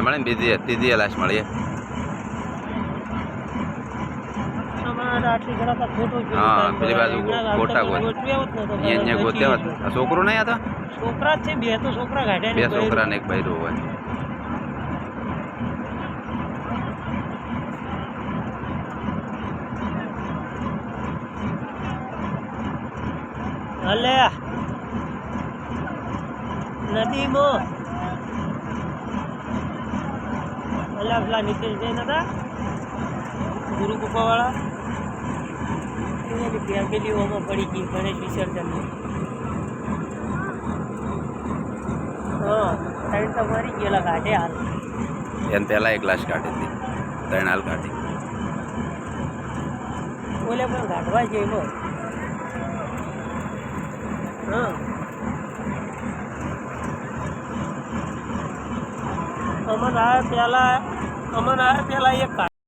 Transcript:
મળે ને બીજી ત્રીજી લાશ મળીએ. હા પેલી બાજુ ગોટા અહીંયા ગોત્યા હતા. છોકરો નહીં હતા? છોકરા જ છે, બે તો છોકરા કાઢ્યા. બે છોકરા ને એક બૈરું હોય. અલે નદીમાં અલા પેલા નીતિશ જૈન હતા ગુરુ કૃપા વાળા, એની ફેમિલીઓમાં પડી ગઈ ગણેશ વિસર્જન. હા ત્રણ તો મરી ગયેલા કાઢે હાલ. એને પહેલા એક લાશ કાઢી હતી, ત્રણ હાલ કાઢી. ઓલે પણ કાઢવા જઈ. હા અમન આ પેલા એક